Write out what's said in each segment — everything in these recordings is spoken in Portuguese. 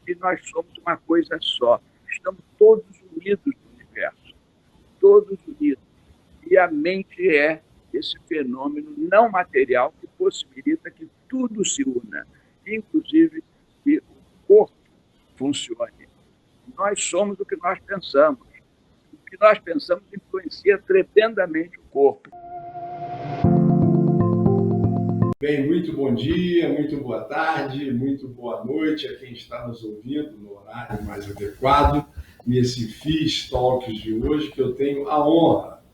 que nós somos uma coisa só. Estamos todos unidos no universo, todos unidos. E a mente é esse fenômeno não material que possibilita que tudo se una, inclusive que o corpo funcione. Nós somos o que nós pensamos. O que nós pensamos influencia tremendamente o corpo. Bem, muito bom dia, muito boa tarde, muito boa noite a quem está nos ouvindo no horário mais adequado, nesse FIS Talks de hoje, que eu tenho a honra,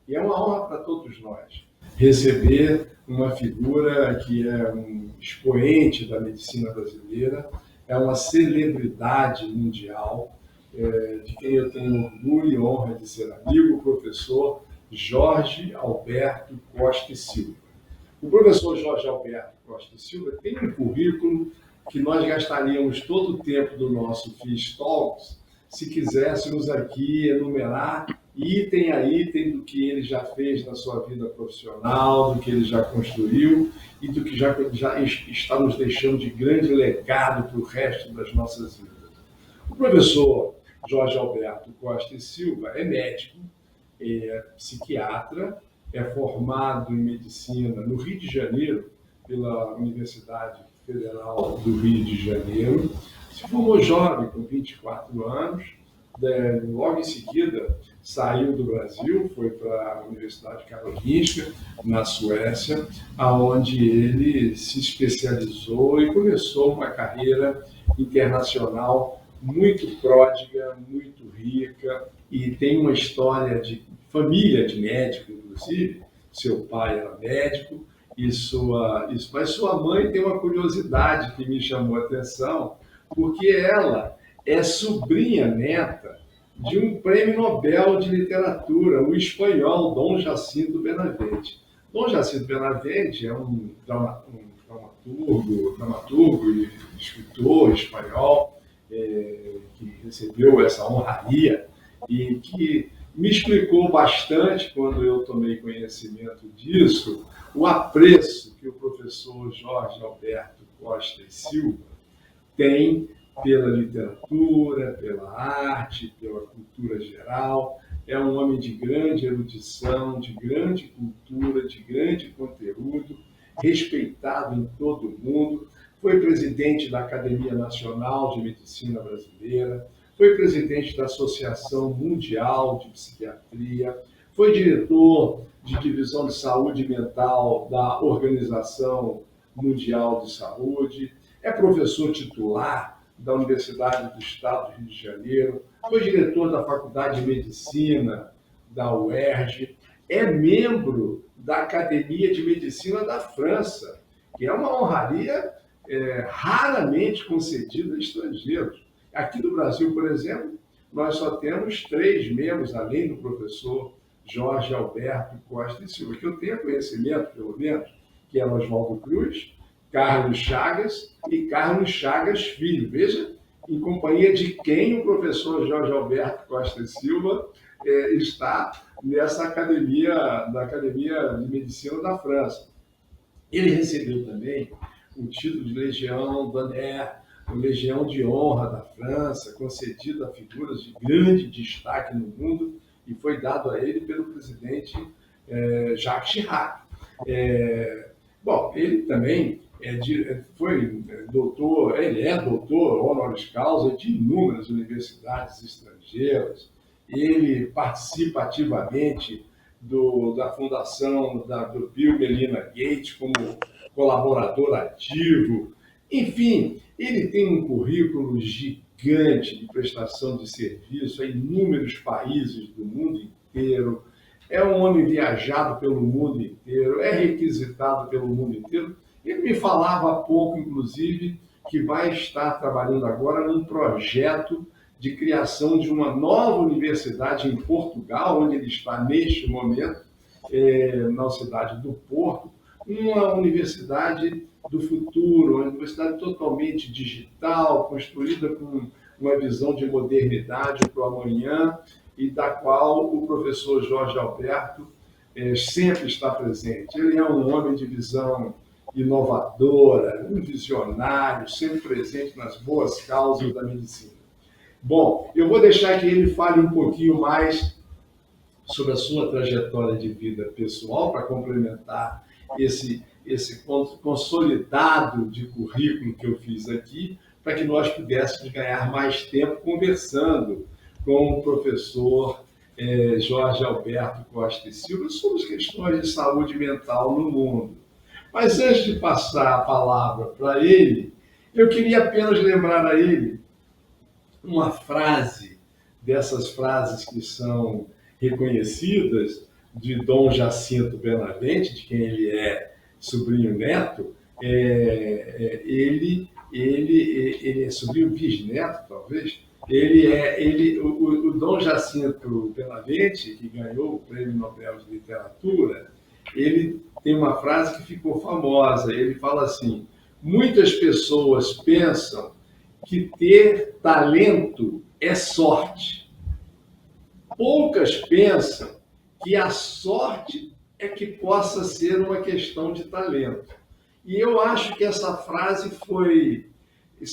e é uma honra para todos nós, receber uma figura que é um expoente da medicina brasileira, é uma celebridade mundial, de quem eu tenho orgulho e honra de ser amigo, o professor Jorge Alberto Costa e Silva. O professor Jorge Alberto Costa e Silva tem um currículo que nós gastaríamos todo o tempo do nosso FIS Talks se quiséssemos aqui enumerar item a item do que ele já fez na sua vida profissional, do que ele já construiu e do que já está nos deixando de grande legado para o resto das nossas vidas. O professor Jorge Alberto Costa e Silva é médico, é psiquiatra, é formado em medicina no Rio de Janeiro, pela Universidade Federal do Rio de Janeiro. Se formou jovem, com 24 anos. Logo em seguida, saiu do Brasil, foi para a Universidade Karolinska, na Suécia, onde ele se especializou e começou uma carreira internacional muito pródiga, muito rica, e tem uma história de família de médico, inclusive. Seu pai era médico, mas sua mãe tem uma curiosidade que me chamou a atenção, porque ela é sobrinha neta de um prêmio Nobel de Literatura, o espanhol Dom Jacinto Benavente. Dom Jacinto Benavente é um dramaturgo e escritor espanhol, que recebeu essa honraria e que me explicou bastante, quando eu tomei conhecimento disso, o apreço que o professor Jorge Alberto Costa e Silva tem pela literatura, pela arte, pela cultura geral. É um homem de grande erudição, de grande cultura, de grande conteúdo, respeitado em todo o mundo. Foi presidente da Academia Nacional de Medicina Brasileira, foi presidente da Associação Mundial de Psiquiatria, foi diretor de Divisão de Saúde Mental da Organização Mundial de Saúde, é professor titular da Universidade do Estado do Rio de Janeiro, foi diretor da Faculdade de Medicina da UERJ, é membro da Academia de Medicina da França, que é uma honraria raramente concedida a estrangeiros. Aqui no Brasil, por exemplo, nós só temos 3 membros, além do professor Jorge Alberto Costa e Silva, que eu tenho conhecimento, pelo menos, que é Oswaldo Cruz, Carlos Chagas e Carlos Chagas Filho. Veja em companhia de quem o professor Jorge Alberto Costa e Silva está nessa academia, da Academia de Medicina da França. Ele recebeu também o título de Legião d'Honneur, o Legião de Honra da França, concedido a figuras de grande destaque no mundo, e foi dado a ele pelo presidente Jacques Chirac. Ele também foi doutor, ele é doutor honoris causa de inúmeras universidades estrangeiras. Ele participa ativamente da fundação do Bill e Melinda Gates como colaborador ativo. Enfim, ele tem um currículo gigante de prestação de serviço a inúmeros países do mundo inteiro. É um homem viajado pelo mundo inteiro, é requisitado pelo mundo inteiro. Ele me falava há pouco, inclusive, que vai estar trabalhando agora num projeto de criação de uma nova universidade em Portugal, onde ele está neste momento, na cidade do Porto, uma universidade do futuro, uma universidade totalmente digital, construída com uma visão de modernidade para o amanhã, e da qual o professor Jorge Alberto sempre está presente. Ele é um homem de visão inovadora, um visionário, sempre presente nas boas causas da medicina. Bom, eu vou deixar que ele fale um pouquinho mais sobre a sua trajetória de vida pessoal, para complementar esse consolidado de currículo que eu fiz aqui, para que nós pudéssemos ganhar mais tempo conversando com o professor Jorge Alberto Costa e Silva sobre as questões de saúde mental no mundo. Mas antes de passar a palavra para ele, eu queria apenas lembrar a ele uma frase, dessas frases que são reconhecidas, de Dom Jacinto Benavente, de quem ele é sobrinho neto. Ele é sobrinho bisneto, talvez. O Dom Jacinto Benavente, que ganhou o Prêmio Nobel de Literatura, ele tem uma frase que ficou famosa. Ele fala assim: muitas pessoas pensam que ter talento é sorte. Poucas pensam que a sorte é que possa ser uma questão de talento. E eu acho que essa frase foi...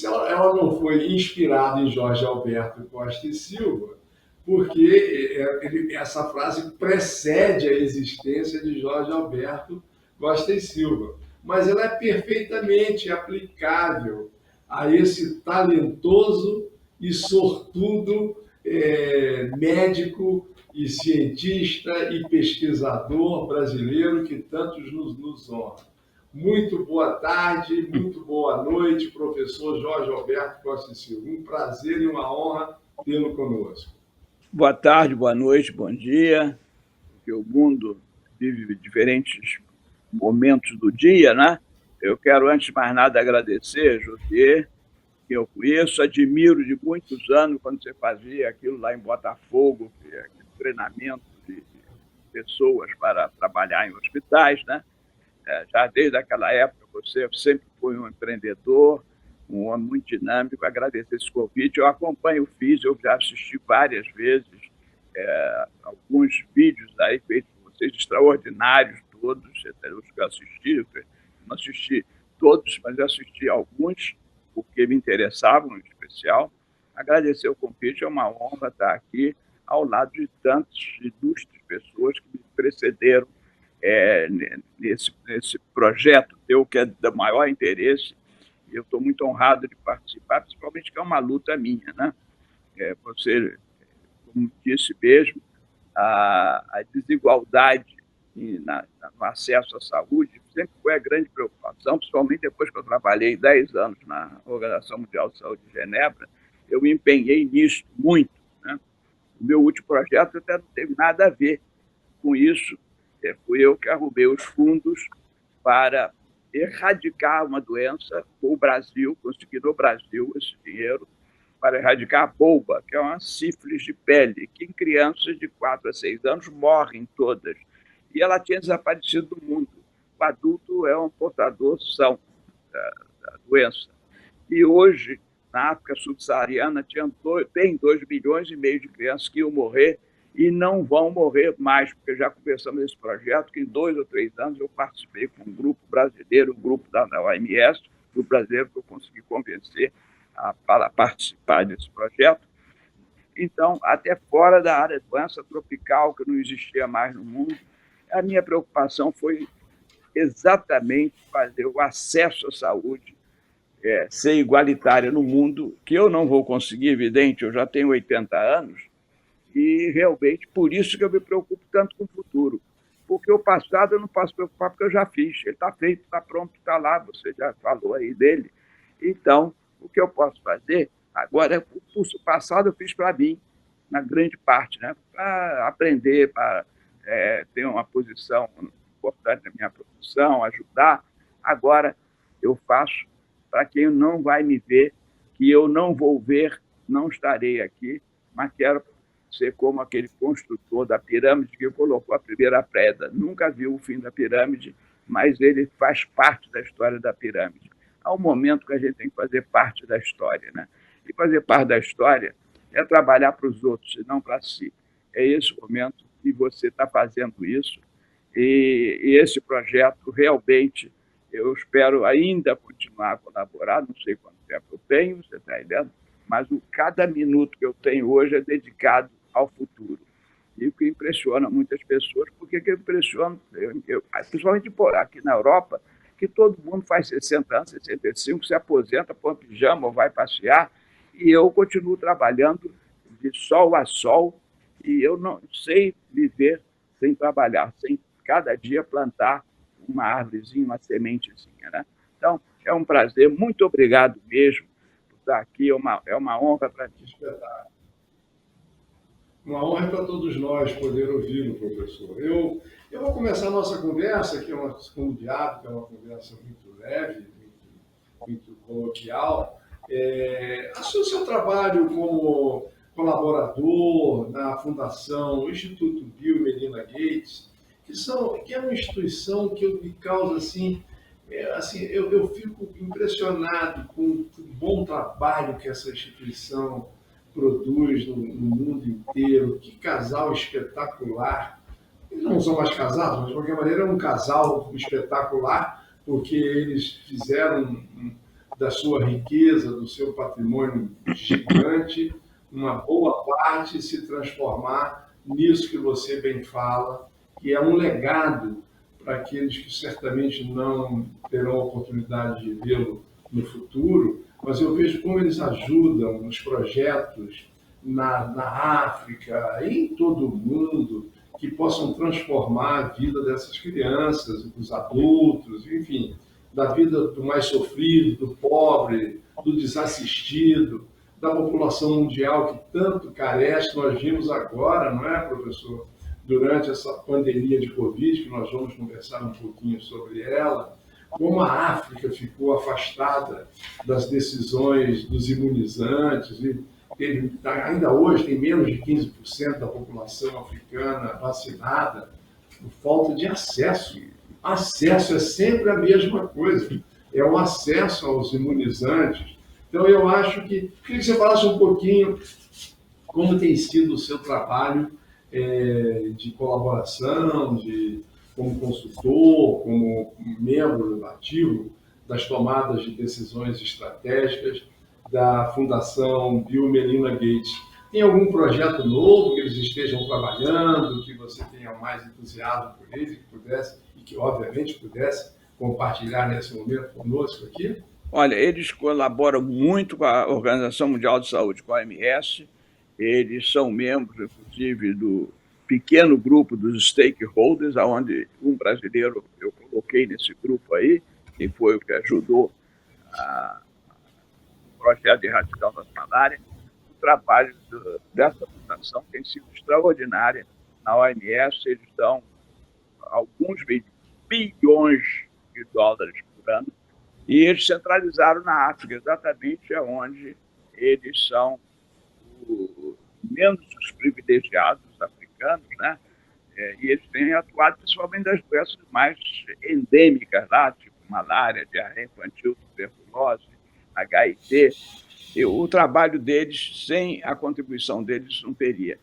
Ela não foi inspirada em Jorge Alberto Costa e Silva, porque essa frase precede a existência de Jorge Alberto Costa e Silva. Mas ela é perfeitamente aplicável a esse talentoso e sortudo médico e cientista e pesquisador brasileiro que tantos nos honra. Muito boa tarde, muito boa noite, professor Jorge Alberto Costa e Silva. Um prazer e uma honra tê-lo conosco. Boa tarde, boa noite, bom dia. Porque o mundo vive diferentes momentos do dia, né? Eu quero, antes de mais nada, agradecer, José, que eu conheço, admiro de muitos anos, quando você fazia aquilo lá em Botafogo, aquele treinamento de pessoas para trabalhar em hospitais, né? Já desde aquela época, você sempre foi um empreendedor, um homem muito dinâmico. Agradecer esse convite. Eu acompanho o FIS, eu já assisti várias vezes alguns vídeos aí feitos por vocês, extraordinários todos, os que eu assisti. Eu não assisti todos, mas eu assisti alguns, porque me interessavam em especial. Agradecer o convite, é uma honra estar aqui ao lado de tantas ilustres pessoas que me precederam nesse projeto teu, que é do maior interesse. Eu estou muito honrado de participar, principalmente que é uma luta minha, né? Você, como disse mesmo, a desigualdade no acesso à saúde sempre foi a grande preocupação, principalmente depois que eu trabalhei 10 anos na Organização Mundial de Saúde de Genebra. Eu me empenhei nisso muito, né? O meu último projeto até não teve nada a ver com isso. Fui eu que arrumei os fundos para erradicar uma doença com o Brasil, consegui no Brasil esse dinheiro para erradicar a bolba, que é uma sífilis de pele, que em crianças de 4 a 6 anos morrem todas. E ela tinha desaparecido do mundo. O adulto é um portador são da doença. E hoje, na África subsaariana, tem 2,5 milhões de crianças que iam morrer e não vão morrer mais, porque já começamos esse projeto, que em 2 ou 3 anos eu participei com um grupo brasileiro, um grupo da OMS, do brasileiro, que eu consegui convencer para participar desse projeto. Então, até fora da área de doença tropical, que não existia mais no mundo, a minha preocupação foi exatamente fazer o acesso à saúde ser igualitária no mundo, que eu não vou conseguir, evidente, eu já tenho 80 anos, e realmente por isso que eu me preocupo tanto com o futuro. Porque o passado eu não posso preocupar, porque eu já fiz, ele está feito, está pronto, está lá, você já falou aí dele. Então, o que eu posso fazer agora, o curso passado eu fiz para mim, na grande parte, né? Para aprender, para ter uma posição importante na minha profissão, ajudar. Agora eu faço para quem não vai me ver, que eu não vou ver, não estarei aqui, mas quero ser como aquele construtor da pirâmide que colocou a primeira pedra. Nunca viu o fim da pirâmide, mas ele faz parte da história da pirâmide. Há um momento que a gente tem que fazer parte da história, né? E fazer parte da história é trabalhar para os outros e não para si. É esse o momento que você está fazendo isso. E esse projeto realmente Eu espero ainda continuar a colaborar, não sei quanto tempo eu tenho, você está entendendo? Mas cada minuto que eu tenho hoje é dedicado ao futuro. E o que impressiona muitas pessoas, porque que impressiona, principalmente aqui na Europa, que todo mundo faz 60 anos, 65, se aposenta, põe pijama ou vai passear, e eu continuo trabalhando de sol a sol, e eu não sei viver sem trabalhar, sem cada dia plantar uma árvorezinha, uma sementezinha. Né? Então, é um prazer, muito obrigado mesmo por estar aqui, é uma honra para mim. Uma honra para todos nós poder ouvi-lo, professor. Eu vou começar a nossa conversa, que é como de hábito, é uma conversa muito leve, muito coloquial. O seu trabalho como colaborador na Fundação Instituto Bill e Melinda Gates, que é uma instituição que me causa eu fico impressionado com o bom trabalho que essa instituição produz no mundo inteiro. Que casal espetacular! Eles não são mais casados, mas de qualquer maneira é um casal espetacular, porque eles fizeram da sua riqueza, do seu patrimônio gigante, uma boa parte se transformar nisso que você bem fala, que é um legado para aqueles que certamente não terão a oportunidade de vê-lo no futuro, mas eu vejo como eles ajudam nos projetos na África e em todo o mundo, que possam transformar a vida dessas crianças, dos adultos, enfim, da vida do mais sofrido, do pobre, do desassistido, da população mundial que tanto carece. Nós vimos agora, não é, professor? Durante essa pandemia de Covid, que nós vamos conversar um pouquinho sobre ela, como a África ficou afastada das decisões dos imunizantes, e ainda hoje tem menos de 15% da população africana vacinada, por falta de acesso. Acesso é sempre a mesma coisa, é o acesso aos imunizantes. Então, eu acho que queria que você falasse um pouquinho como tem sido o seu trabalho de colaboração, como consultor, como membro ativo das tomadas de decisões estratégicas da Fundação Bill e Melinda Gates. Tem algum projeto novo que eles estejam trabalhando, que você tenha mais entusiasmo por ele, que pudesse, e que obviamente pudesse compartilhar nesse momento conosco aqui? Olha, eles colaboram muito com a Organização Mundial de Saúde, com a OMS. Eles são membros, inclusive, do pequeno grupo dos stakeholders, onde um brasileiro eu coloquei nesse grupo aí, que foi o que ajudou o projeto de erradicação da malária. O trabalho dessa fundação tem sido extraordinário. Na OMS, eles dão alguns bilhões de dólares por ano, e eles centralizaram na África, exatamente onde eles são menos os privilegiados africanos, né? E eles têm atuado principalmente das doenças mais endêmicas lá, tipo malária, diarreia infantil, tuberculose, HIV. E o trabalho deles, sem a contribuição deles, não teria.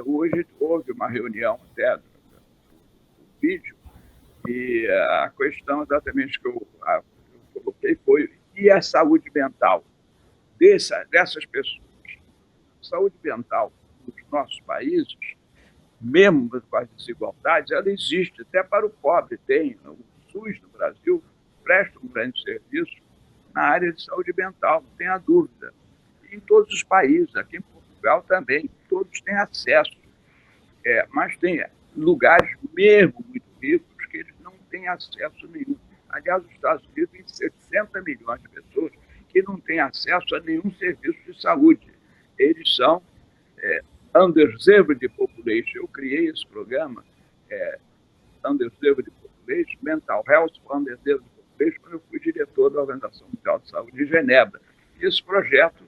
Hoje houve uma reunião até do vídeo, e a questão exatamente que eu coloquei foi: e a saúde mental dessas pessoas? A saúde mental nos nossos países, mesmo com as desigualdades, ela existe até para o pobre. Tem o SUS no Brasil, presta um grande serviço na área de saúde mental, não tenha dúvida. E em todos os países, aqui em Portugal também, todos têm acesso. Mas tem lugares mesmo muito ricos que eles não têm acesso nenhum. Aliás, os Estados Unidos têm 60 milhões de pessoas que não têm acesso a nenhum serviço de saúde. Eles são underserved population. Eu criei esse programa, underserved population, mental health for underserved population, quando eu fui diretor da Organização Mundial de Saúde em Genebra. E esse projeto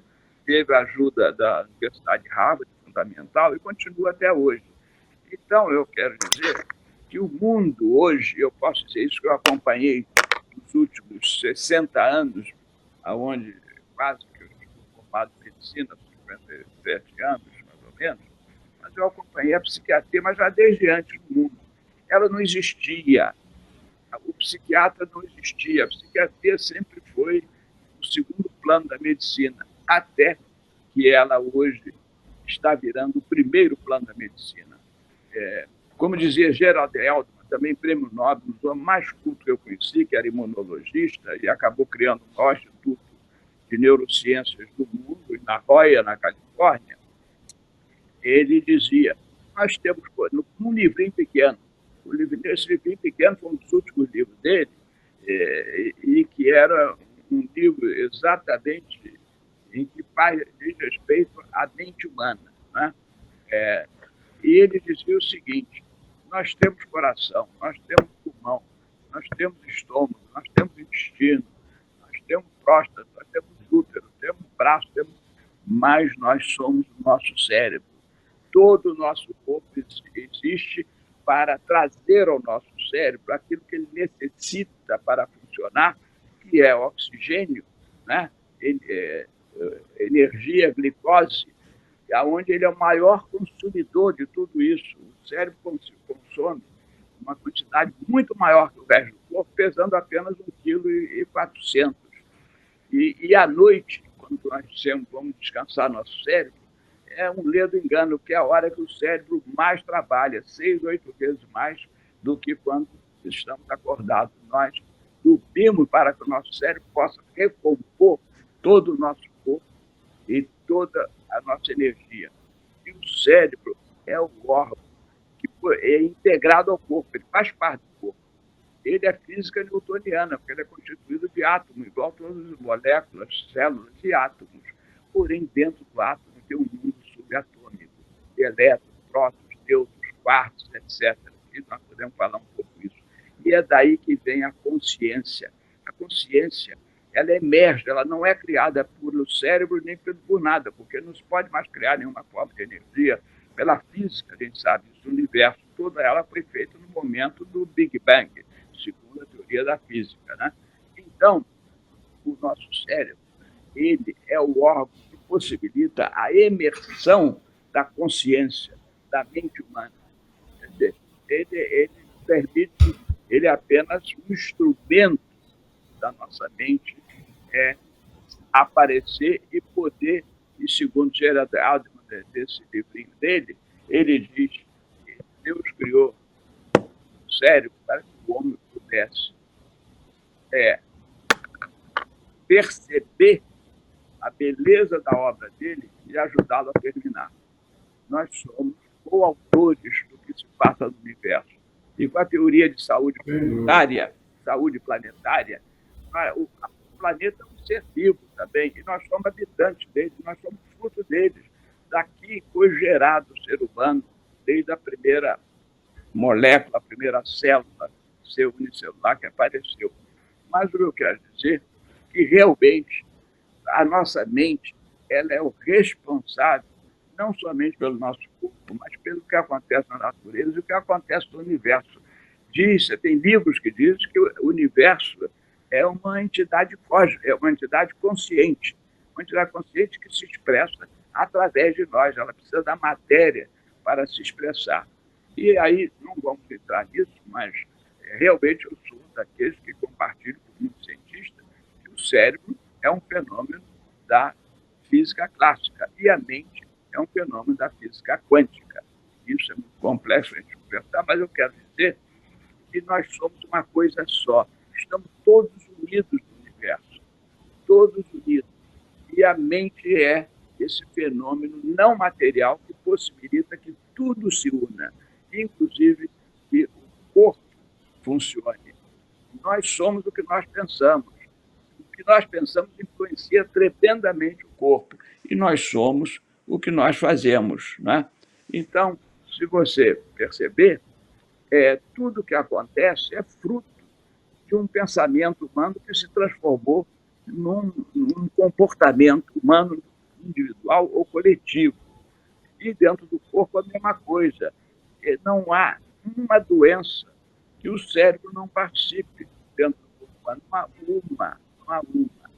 teve a ajuda da Universidade de Harvard, fundamental, e continua até hoje. Então, eu quero dizer que o mundo hoje, eu posso dizer isso, que eu acompanhei nos últimos 60 anos, onde quase que eu estou formado em medicina, 57 anos, mais ou menos, mas eu acompanhei a psiquiatria, mas já desde antes do mundo. Ela não existia. o psiquiatra não existia. A psiquiatria sempre foi o segundo plano da medicina, até que ela hoje está virando o primeiro plano da medicina. Como dizia Gerald Eldman, também prêmio Nobel, o homem mais culto que eu conheci, que era imunologista, e acabou criando o maior instituto de neurociências do mundo, na Roya, na Califórnia. Ele dizia, nós temos, num livrinho pequeno, esse livrinho pequeno foi um dos últimos livros dele, e que era um livro exatamente em que diz respeito à mente humana, né? E ele dizia o seguinte, nós temos coração, nós temos pulmão, nós temos estômago, nós temos intestino, nós temos próstata, nós temos útero, temos braço, mas nós somos o nosso cérebro. Todo o nosso corpo existe para trazer ao nosso cérebro aquilo que ele necessita para funcionar, que é oxigênio, né? Energia, glicose, onde ele é o maior consumidor de tudo isso. O cérebro consome uma quantidade muito maior que o resto do corpo, pesando apenas 1,4 kg. E à noite, quando nós vamos descansar nosso cérebro, é um ledo engano, que é a hora que o cérebro mais trabalha, 6, 8 vezes mais do que quando estamos acordados. Nós dormimos para que o nosso cérebro possa recompor todo o nosso corpo e toda a nossa energia. E o cérebro é o órgão que é integrado ao corpo, ele faz parte do corpo. Ele é física newtoniana, porque ele é constituído de átomos, igual todas as moléculas, células e átomos. Porém, dentro do átomo tem um mundo subatômico, de elétrons, prótons, nêutrons, quartos, etc. E nós podemos falar um pouco disso. E é daí que vem a consciência. A consciência, ela emerge, ela não é criada pelo cérebro nem por nada, porque não se pode mais criar nenhuma forma de energia pela física, a gente sabe isso, o universo, toda ela foi feita no momento do Big Bang, segundo a teoria da física, né? Então, o nosso cérebro, ele é o órgão que possibilita a emersão da consciência, da mente humana. Ele permite, ele é apenas um instrumento da nossa mente aparecer e poder, e segundo Gerald Eldman, desse livrinho dele, ele diz que Deus criou o cérebro para que o homem pudesse perceber a beleza da obra dele e ajudá-lo a terminar. Nós somos coautores do que se passa no universo. E com a teoria de saúde planetária, o planeta é um ser vivo também, e nós somos habitantes dele, nós somos fruto deles. Daqui foi gerado o ser humano, desde a primeira molécula, a primeira célula, ser unicelular que apareceu. Mas o que eu quero dizer é que realmente a nossa mente, ela é o responsável não somente pelo nosso corpo, mas pelo que acontece na natureza e o que acontece no universo. Tem livros que dizem que o universo é uma entidade cósmica, é uma entidade consciente que se expressa através de nós. Ela precisa da matéria para se expressar. E aí, não vamos entrar nisso, mas realmente eu sou daqueles que compartilham com muitos cientistas que o cérebro é um fenômeno da física clássica e a mente é um fenômeno da física quântica. Isso é muito complexo a gente conversar, mas eu quero dizer que nós somos uma coisa só. Estamos todos unidos no universo, todos unidos. E a mente é esse fenômeno não material que possibilita que tudo se una, inclusive que o corpo funcione. Nós somos o que nós pensamos. O que nós pensamos influencia tremendamente o corpo. E nós somos o que nós fazemos, né? Então, se você perceber, tudo o que acontece é fruto de um pensamento humano que se transformou num comportamento humano individual ou coletivo. E dentro do corpo a mesma coisa. Não há uma doença que o cérebro não participe dentro do corpo humano. Não há uma.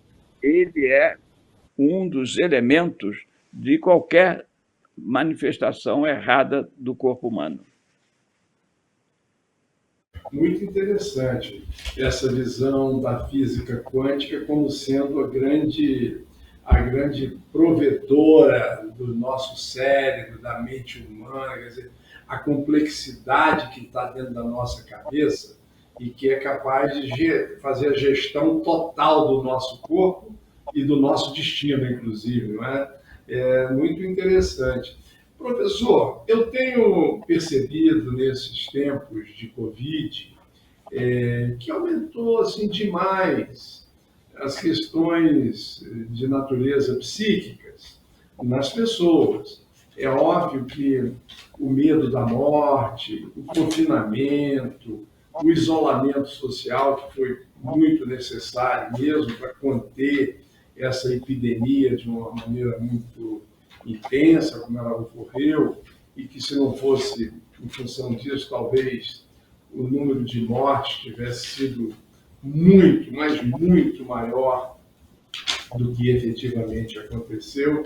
Ele é um dos elementos de qualquer manifestação errada do corpo humano. Muito interessante essa visão da física quântica como sendo a grande provedora do nosso cérebro, da mente humana, quer dizer, a complexidade que está dentro da nossa cabeça e que é capaz de fazer a gestão total do nosso corpo e do nosso destino, inclusive, não é? É muito interessante. Professor, eu tenho percebido nesses tempos de Covid que aumentou assim demais as questões de natureza psíquicas nas pessoas. É óbvio que o medo da morte, o confinamento, o isolamento social, que foi muito necessário mesmo para conter essa epidemia de uma maneira muito intensa, como ela ocorreu, e que se não fosse em função disso, talvez o número de mortes tivesse sido muito, mas muito maior do que efetivamente aconteceu.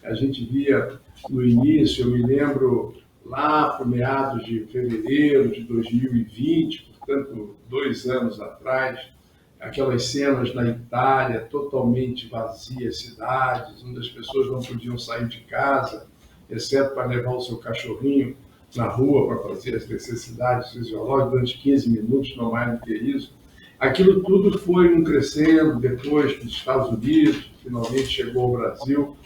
A gente via no início, eu me lembro lá para meados de fevereiro de 2020, portanto, 2 anos atrás, aquelas cenas na Itália, totalmente vazias, cidades, onde as pessoas não podiam sair de casa, exceto para levar o seu cachorrinho na rua para fazer as necessidades fisiológicas durante 15 minutos, não mais do que isso. Aquilo tudo foi crescendo depois dos Estados Unidos, finalmente chegou ao Brasil,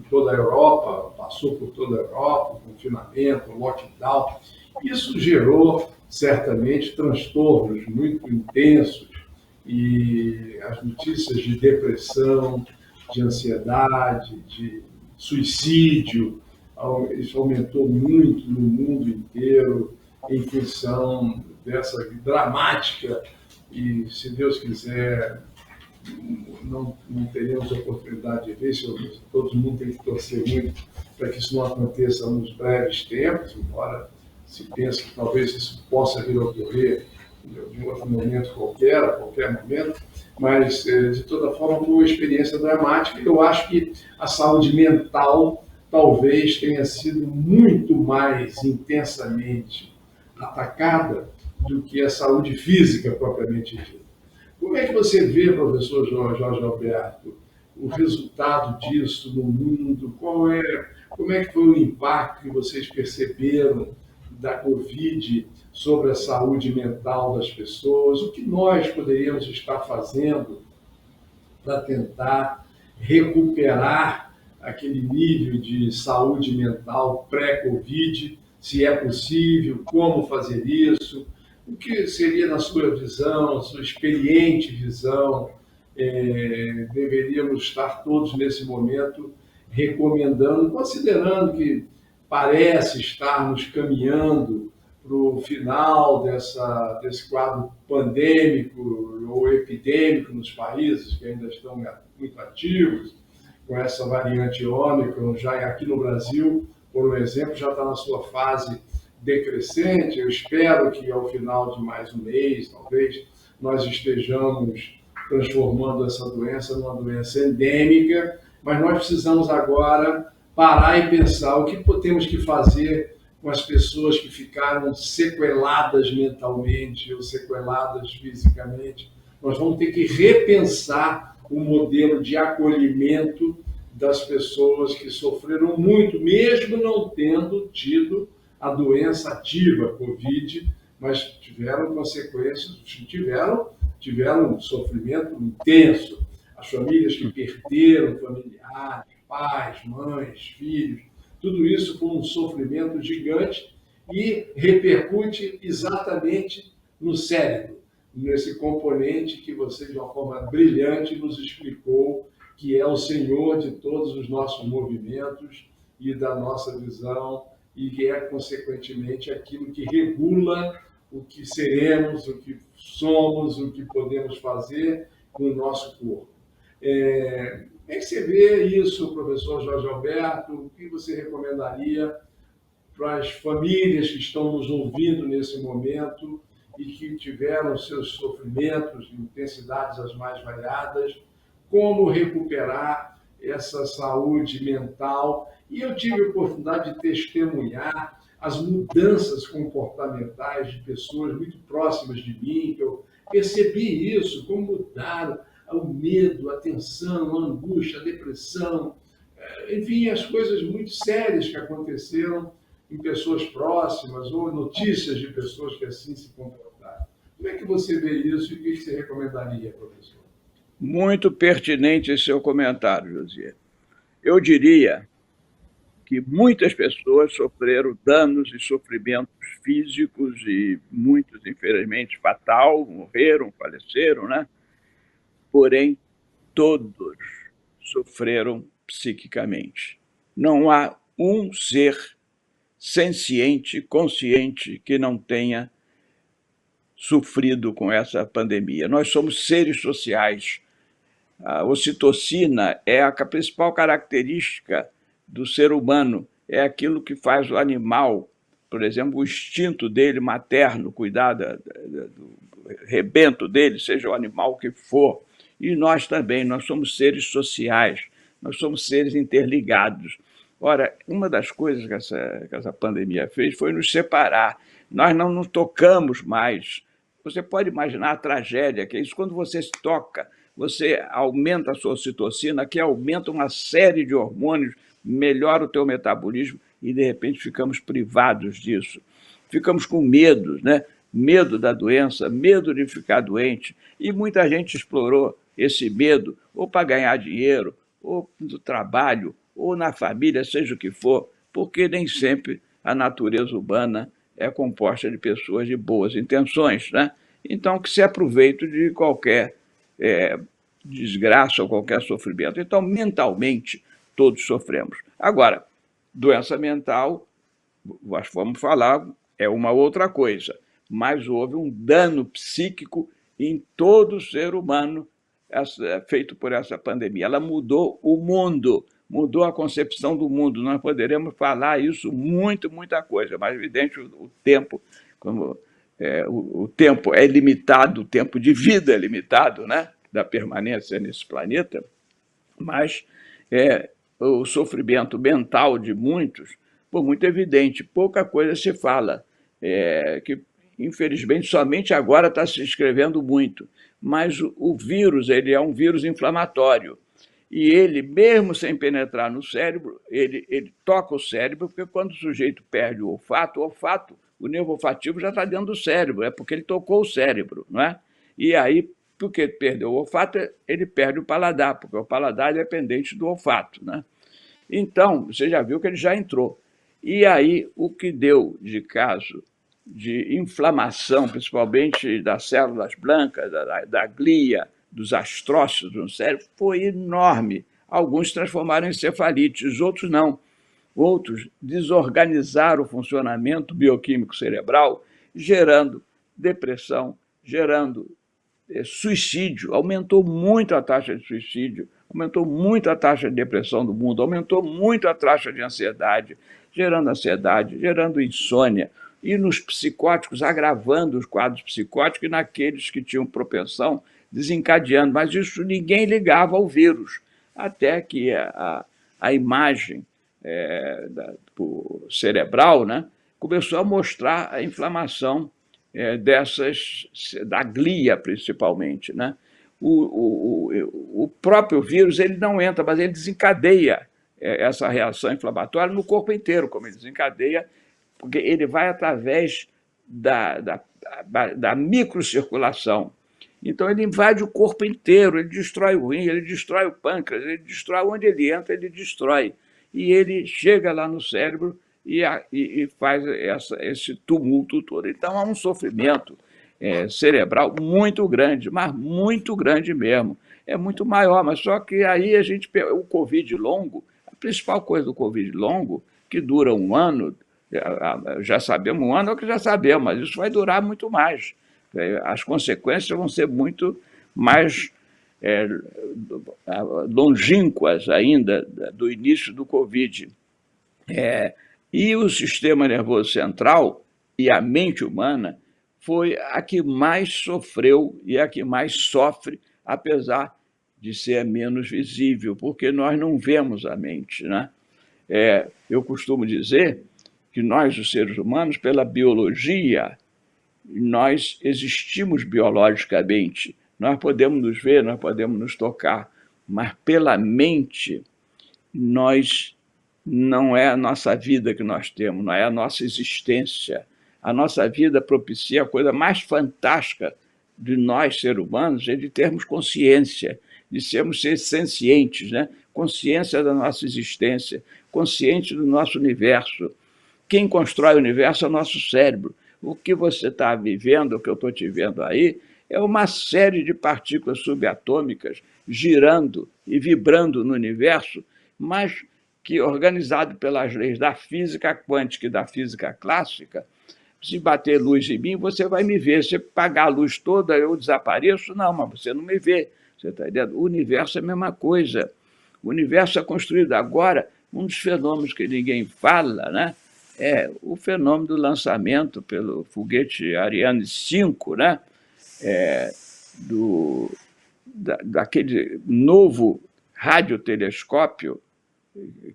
toda a Europa, passou por toda a Europa, o confinamento, o lockdown. Isso gerou, certamente, transtornos muito intensos e as notícias de depressão, de ansiedade, de suicídio, isso aumentou muito no mundo inteiro em função dessa dramática e, se Deus quiser, não teremos oportunidade de ver, todo mundo tem que torcer muito para que isso não aconteça nos breves tempos, embora se pense que talvez isso possa vir a ocorrer de um outro momento qualquer, a qualquer momento, mas, de toda forma, foi uma experiência dramática e eu acho que a saúde mental talvez tenha sido muito mais intensamente atacada do que a saúde física propriamente dita. Como é que você vê, professor Jorge Alberto, o resultado disso no mundo? Como é que foi o impacto que vocês perceberam da Covid sobre a saúde mental das pessoas? O que nós poderíamos estar fazendo para tentar recuperar aquele nível de saúde mental pré-Covid, se é possível, como fazer isso? O que seria, na sua visão, sua experiente visão, deveríamos estar todos nesse momento recomendando, considerando que parece estarmos caminhando para o final desse quadro pandêmico ou epidêmico nos países que ainda estão muito ativos, com essa variante Ômicron, já aqui no Brasil, por exemplo, já está na sua fase decrescente. Eu espero que ao final de mais um mês, talvez, nós estejamos transformando essa doença numa doença endêmica, mas nós precisamos agora parar e pensar o que temos que fazer com as pessoas que ficaram sequeladas mentalmente ou sequeladas fisicamente. Nós vamos ter que repensar o modelo de acolhimento das pessoas que sofreram muito, mesmo não tendo tido a doença ativa, Covid, mas tiveram consequências, tiveram um sofrimento intenso. As famílias que perderam familiares, pais, mães, filhos, tudo isso foi um sofrimento gigante e repercute exatamente no cérebro, nesse componente que você, de uma forma brilhante, nos explicou, que é o senhor de todos os nossos movimentos e da nossa visão, e que é, consequentemente, aquilo que regula o que seremos, o que somos, o que podemos fazer com o nosso corpo. Como é que você vê isso, professor Jorge Alberto? O que você recomendaria para as famílias que estão nos ouvindo nesse momento e que tiveram seus sofrimentos, intensidades as mais variadas, como recuperar essa saúde mental? E eu tive a oportunidade de testemunhar as mudanças comportamentais de pessoas muito próximas de mim, que eu percebi isso, como mudaram o medo, a tensão, a angústia, a depressão, enfim, as coisas muito sérias que aconteceram em pessoas próximas ou notícias de pessoas que assim se comportaram. Como é que você vê isso e o que você recomendaria, professor? Muito pertinente esse seu comentário, José. Eu diria que muitas pessoas sofreram danos e sofrimentos físicos e muitos, infelizmente, fatal, morreram, faleceram, né? Porém, todos sofreram psiquicamente. Não há um ser senciente, consciente, que não tenha sofrido com essa pandemia. Nós somos seres sociais. A ocitocina é a principal característica do ser humano, é aquilo que faz o animal, por exemplo, o instinto dele materno, cuidar do rebento dele, seja o animal que for. E nós também, nós somos seres sociais, nós somos seres interligados. Ora, uma das coisas que essa pandemia fez foi nos separar. Nós não nos tocamos mais. Você pode imaginar a tragédia que é isso. Quando você se toca, você aumenta a sua ocitocina, que aumenta uma série de hormônios, melhora o teu metabolismo e, de repente, ficamos privados disso. Ficamos com medo, né? Medo da doença, medo de ficar doente. E muita gente explorou esse medo ou para ganhar dinheiro, ou no trabalho, ou na família, seja o que for, porque nem sempre a natureza humana é composta de pessoas de boas intenções, né? Então, que se aproveite de qualquer desgraça ou qualquer sofrimento. Então, mentalmente, todos sofremos. Agora, doença mental, nós vamos falar, é uma outra coisa, mas houve um dano psíquico em todo ser humano feito por essa pandemia. Ela mudou o mundo, mudou a concepção do mundo. Nós poderemos falar isso muita coisa, mas, evidente, o tempo, como o tempo é limitado, o tempo de vida é limitado, né, da permanência nesse planeta, mas o sofrimento mental de muitos, por muito evidente, pouca coisa se fala, que infelizmente somente agora está se escrevendo muito, mas o vírus, ele é um vírus inflamatório, e ele, mesmo sem penetrar no cérebro, ele toca o cérebro, porque quando o sujeito perde o olfato, o nervo olfativo já está dentro do cérebro, é porque ele tocou o cérebro, não é? E aí, porque ele perdeu o olfato, ele perde o paladar, porque o paladar é dependente do olfato, né? Então, você já viu que ele já entrou. E aí, o que deu de caso de inflamação, principalmente das células brancas, da glia, dos astrócitos no cérebro, foi enorme. Alguns transformaram em cefalites, outros não. Outros desorganizaram o funcionamento bioquímico cerebral, gerando depressão, gerando suicídio. Aumentou muito a taxa de suicídio, aumentou muito a taxa de depressão do mundo, aumentou muito a taxa de ansiedade, gerando insônia. E nos psicóticos, agravando os quadros psicóticos, e naqueles que tinham propensão, desencadeando. Mas isso ninguém ligava ao vírus, até que a imagem cerebral, né, começou a mostrar a inflamação da glia, principalmente, né? O próprio vírus ele não entra, mas ele desencadeia essa reação inflamatória no corpo inteiro, como ele desencadeia, porque ele vai através da microcirculação. Então, ele invade o corpo inteiro, ele destrói o rim, ele destrói o pâncreas, ele destrói onde ele entra, ele destrói. E ele chega lá no cérebro e faz esse tumulto todo. Então, há um sofrimento cerebral muito grande, mas muito grande mesmo. É muito maior, mas só que aí o Covid longo, a principal coisa do Covid longo, que dura um ano, já sabemos, um ano é o que já sabemos, mas isso vai durar muito mais. As consequências vão ser muito mais longínquas ainda do início do Covid. E o sistema nervoso central e a mente humana foi a que mais sofreu e a que mais sofre, apesar de ser menos visível, porque nós não vemos a mente, né? Eu costumo dizer que que nós, os seres humanos, pela biologia, nós existimos biologicamente. Nós podemos nos ver, nós podemos nos tocar, mas pela mente, nós não é a nossa vida que nós temos, não é a nossa existência. A nossa vida propicia a coisa mais fantástica de nós, seres humanos, é de termos consciência, de sermos seres sencientes, né? Consciência da nossa existência, consciente do nosso universo. Quem constrói o universo é o nosso cérebro. O que você está vivendo, o que eu estou te vendo aí, é uma série de partículas subatômicas girando e vibrando no universo, mas que, organizado pelas leis da física quântica e da física clássica, se bater luz em mim, você vai me ver. Se apagar a luz toda, eu desapareço? Não, mas você não me vê. Você está entendendo? O universo é a mesma coisa. O universo é construído agora, um dos fenômenos que ninguém fala, né? É o fenômeno do lançamento pelo foguete Ariane 5, né? Daquele novo radiotelescópio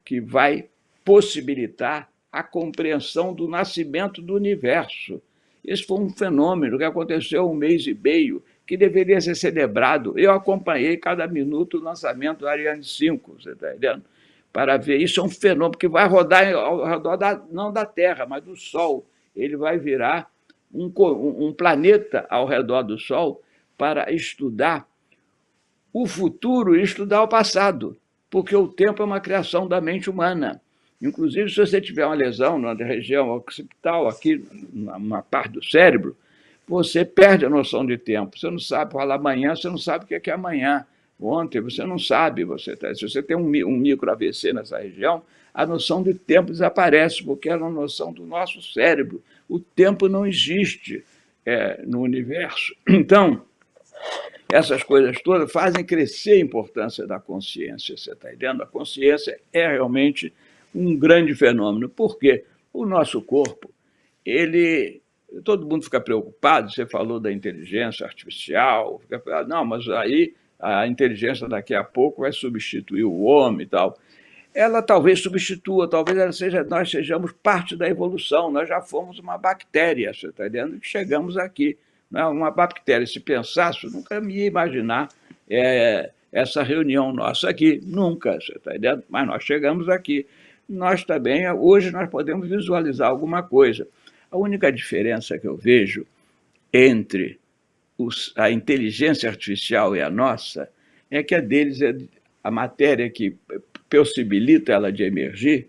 que vai possibilitar a compreensão do nascimento do universo. Esse foi um fenômeno que aconteceu há um mês e meio, que deveria ser celebrado. Eu acompanhei cada minuto o lançamento do Ariane 5, você está entendendo? Para ver, isso é um fenômeno que vai rodar ao redor, não da Terra, mas do Sol. Ele vai virar um planeta ao redor do Sol para estudar o futuro e estudar o passado, porque o tempo é uma criação da mente humana. Inclusive, se você tiver uma lesão na região occipital, aqui, numa parte do cérebro, você perde a noção de tempo. Você não sabe falar amanhã, você não sabe o que é amanhã. Ontem, você não sabe. Se você tem um micro AVC nessa região, a noção de tempo desaparece, porque é uma noção do nosso cérebro. O tempo não existe no universo. Então, essas coisas todas fazem crescer a importância da consciência, você está entendendo? A consciência é realmente um grande fenômeno. Por quê? O nosso corpo, todo mundo fica preocupado, você falou da inteligência artificial, não, mas aí a inteligência daqui a pouco vai substituir o homem e tal. Ela talvez substitua, talvez nós sejamos parte da evolução, nós já fomos uma bactéria, você está entendendo? Chegamos aqui. Uma bactéria, se pensasse, eu nunca me ia imaginar essa reunião nossa aqui, nunca, você está entendendo? Mas nós chegamos aqui. Nós também, hoje, nós podemos visualizar alguma coisa. A única diferença que eu vejo entre a inteligência artificial e a nossa é que a deles é a matéria que possibilita ela de emergir,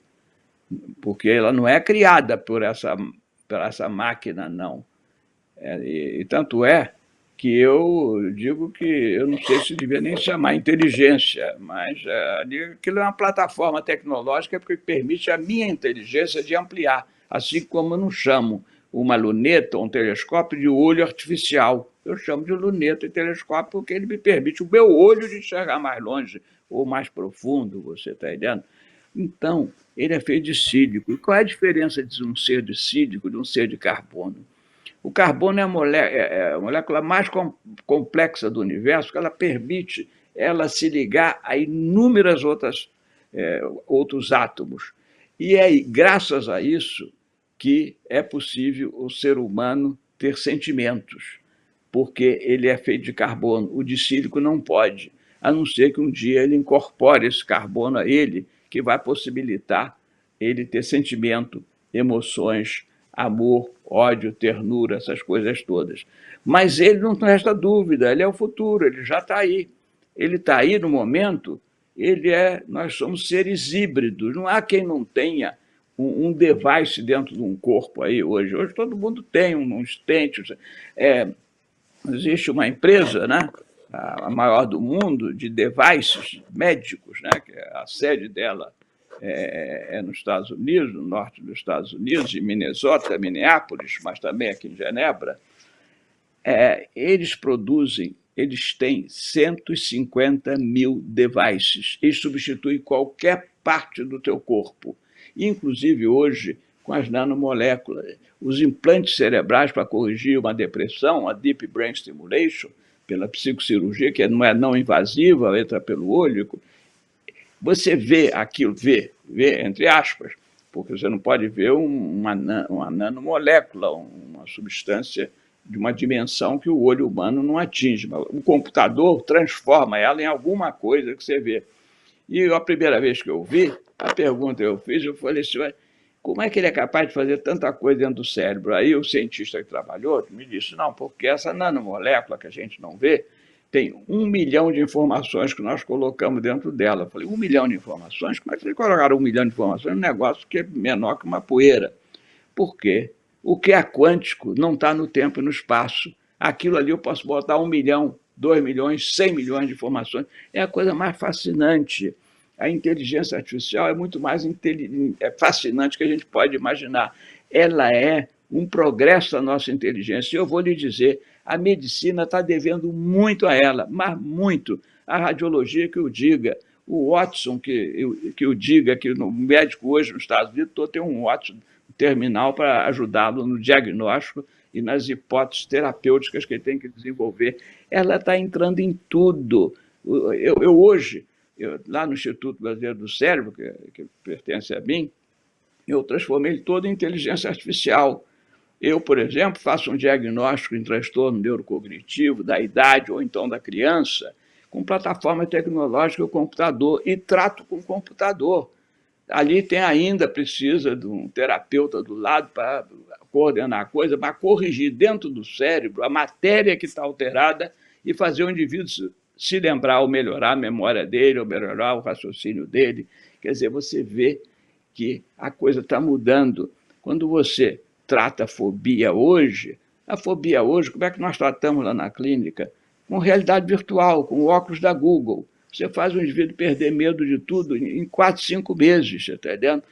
porque ela não é criada por essa máquina, não. E tanto é que eu digo que eu não sei se devia nem chamar inteligência, mas aquilo é uma plataforma tecnológica que permite a minha inteligência de ampliar, assim como eu não chamo uma luneta ou um telescópio de olho artificial. Eu chamo de luneta e telescópio porque ele me permite o meu olho de enxergar mais longe ou mais profundo, você está entendendo? Então, ele é feito de sílico. E qual é a diferença de um ser de sílico e de um ser de carbono? O carbono é a molécula mais complexa do universo, que ela permite ela se ligar a inúmeras outros átomos. E é graças a isso que é possível o ser humano ter sentimentos, porque ele é feito de carbono. O de sílico não pode, a não ser que um dia ele incorpore esse carbono a ele, que vai possibilitar ele ter sentimento, emoções, amor, ódio, ternura, essas coisas todas. Mas ele não resta dúvida, ele é o futuro, ele já está aí. Ele está aí no momento, nós somos seres híbridos, não há quem não tenha um device dentro de um corpo aí hoje. Hoje todo mundo tem um stent. Existe uma empresa, né, a maior do mundo, de devices médicos, né, que a sede dela é nos Estados Unidos, no norte dos Estados Unidos, em Minnesota, Minneapolis, mas também aqui em Genebra. Eles têm 150 mil devices. Eles substituem qualquer parte do teu corpo. Inclusive, hoje, com as nanomoléculas, os implantes cerebrais para corrigir uma depressão, a Deep Brain Stimulation, pela psicocirurgia, que não é não invasiva, entra pelo olho. Você vê aquilo, vê, entre aspas, porque você não pode ver uma nanomolécula, uma substância de uma dimensão que o olho humano não atinge. O computador transforma ela em alguma coisa que você vê. E a primeira vez que eu vi, a pergunta que eu fiz, eu falei assim, como é que ele é capaz de fazer tanta coisa dentro do cérebro? Aí o cientista que trabalhou me disse, não, porque essa nanomolécula que a gente não vê, tem 1 milhão de informações que nós colocamos dentro dela. Eu falei, 1 milhão de informações? Como é que vocês colocaram 1 milhão de informações num negócio que é menor que uma poeira? Por quê? O que é quântico não está no tempo e no espaço. Aquilo ali eu posso botar 1 milhão, 2 milhões, 100 milhões de informações. É a coisa mais fascinante. A inteligência artificial é muito mais fascinante que a gente pode imaginar. Ela é um progresso da nossa inteligência. E eu vou lhe dizer, a medicina está devendo muito a ela, mas muito. A radiologia que o diga, o Watson que o diga, que o médico hoje nos Estados Unidos tem um Watson terminal para ajudá-lo no diagnóstico e nas hipóteses terapêuticas que ele tem que desenvolver. Ela está entrando em tudo. Eu hoje, lá no Instituto Brasileiro do Cérebro, que pertence a mim, eu transformei ele todo em inteligência artificial. Eu, por exemplo, faço um diagnóstico em transtorno neurocognitivo da idade ou então da criança com plataforma tecnológica e computador e trato com computador. Ali precisa de um terapeuta do lado para coordenar a coisa, para corrigir dentro do cérebro a matéria que está alterada e fazer o indivíduo se lembrar ou melhorar a memória dele, ou melhorar o raciocínio dele. Quer dizer, você vê que a coisa está mudando. Quando você trata a fobia hoje, como é que nós tratamos lá na clínica? Com realidade virtual, com o óculos da Google. Você faz o indivíduo perder medo de tudo em 4, 5 meses, você está entendendo?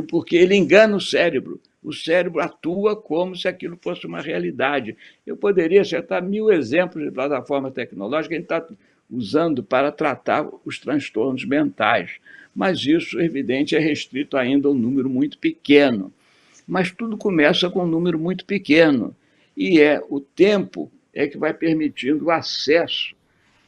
Porque ele engana o cérebro. O cérebro atua como se aquilo fosse uma realidade. Eu poderia citar 1000 exemplos de plataforma tecnológica que a gente está usando para tratar os transtornos mentais. Mas isso, evidente, é restrito ainda a um número muito pequeno. Mas tudo começa com um número muito pequeno. E o tempo é que vai permitindo o acesso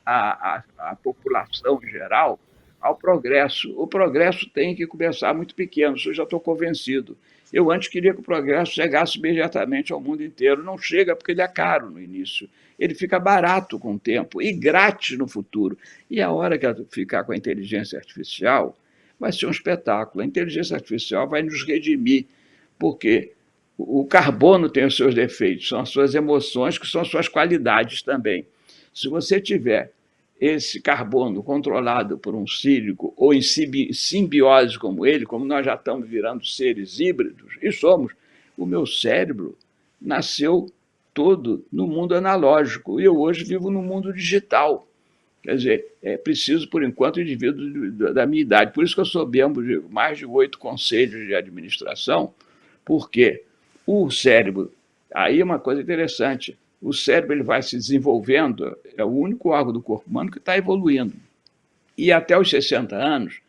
à população em geral ao progresso. O progresso tem que começar muito pequeno, isso eu já estou convencido. Eu antes queria que o progresso chegasse imediatamente ao mundo inteiro. Não chega porque ele é caro no início. Ele fica barato com o tempo e grátis no futuro. E a hora que ficar com a inteligência artificial, vai ser um espetáculo. A inteligência artificial vai nos redimir, porque o carbono tem os seus defeitos, são as suas emoções, que são as suas qualidades também. Se você tiver esse carbono controlado por um sílico ou em simbiose como ele, como nós já estamos virando seres híbridos, e somos, o meu cérebro nasceu todo no mundo analógico e eu hoje vivo no mundo digital. Quer dizer, é preciso, por enquanto, indivíduos da minha idade. Por isso que eu sou membro de mais de 8 conselhos de administração, porque o cérebro, aí é uma coisa interessante, o cérebro ele vai se desenvolvendo, é o único órgão do corpo humano que está evoluindo. E até os 60 anos,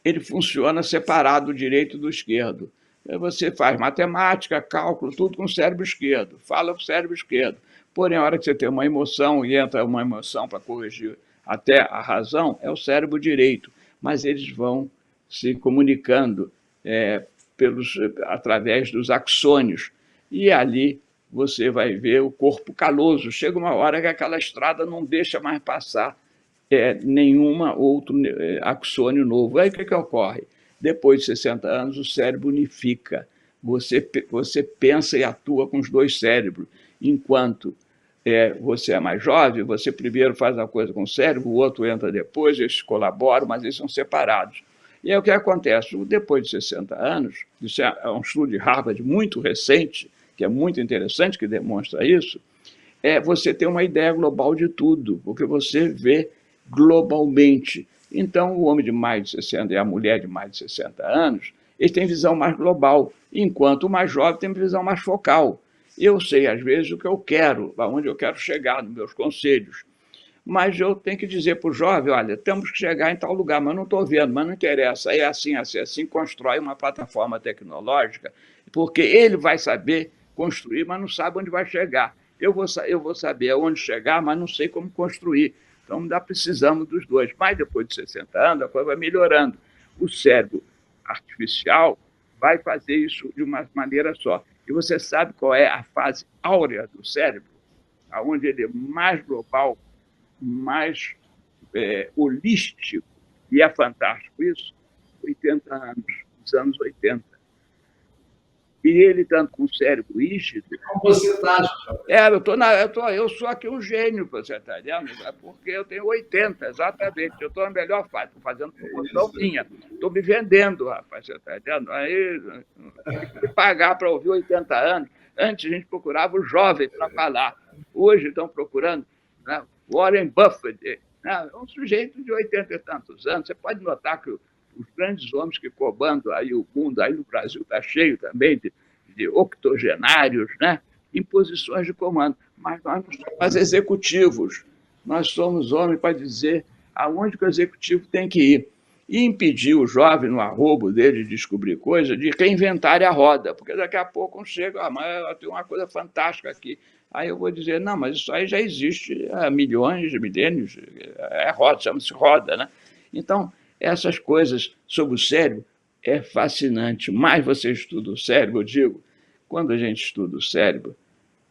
ele funciona separado do direito do esquerdo. Você faz matemática, cálculo, tudo com o cérebro esquerdo, fala com o cérebro esquerdo. Porém, a hora que você tem uma emoção e entra uma emoção para corrigir até a razão, é o cérebro direito. Mas eles vão se comunicando através dos axônios. E ali você vai ver o corpo caloso. Chega uma hora que aquela estrada não deixa mais passar nenhuma outro axônio novo. Aí o que ocorre? Depois de 60 anos, o cérebro unifica. Você pensa e atua com os dois cérebros. Enquanto você é mais jovem, você primeiro faz a coisa com o cérebro, o outro entra depois, eles colaboram, mas eles são separados. E é o que acontece. Depois de 60 anos, isso é um estudo de Harvard muito recente, que é muito interessante, que demonstra isso, você tem uma ideia global de tudo, porque você vê globalmente. Então, o homem de mais de 60 e a mulher de mais de 60 anos, eles têm visão mais global, enquanto o mais jovem tem visão mais focal. Eu sei, às vezes, o que eu quero, aonde eu quero chegar, nos meus conselhos. Mas eu tenho que dizer para o jovem, olha, temos que chegar em tal lugar, mas não estou vendo, mas não interessa, é assim, assim, assim, constrói uma plataforma tecnológica, porque ele vai saber construir, mas não sabe onde vai chegar. Eu vou saber aonde chegar, mas não sei como construir. Então, ainda precisamos dos dois. Mas depois de 60 anos, a coisa vai melhorando. O cérebro artificial vai fazer isso de uma maneira só. E você sabe qual é a fase áurea do cérebro, onde ele é mais global, mais holístico, e é fantástico isso, 80 anos, os anos 80. E ele, tanto com o cérebro rígido... Como você está, eu sou aqui um gênio, você está entendendo? Porque eu tenho 80, exatamente. Eu estou na melhor fase, estou fazendo promoção minha. Estou me vendendo, rapaz, você está entendendo? Aí, tem que pagar para ouvir 80 anos. Antes a gente procurava o jovem para falar. Hoje estão procurando, né, Warren Buffett, né, um sujeito de 80 e tantos anos. Você pode notar que os grandes homens que comandam aí o mundo, aí no Brasil está cheio também de octogenários, né, em posições de comando. Mas nós não somos executivos. Nós somos homens para dizer aonde que o executivo tem que ir. E impedir o jovem, no arrobo dele, de descobrir coisas, de reinventar a roda. Porque daqui a pouco chega, mas tem uma coisa fantástica aqui. Aí eu vou dizer, não, mas isso aí já existe há milhões de milênios, é roda, chama-se roda, né? Então, essas coisas sobre o cérebro é fascinante. Mais você estuda o cérebro, eu digo, quando a gente estuda o cérebro,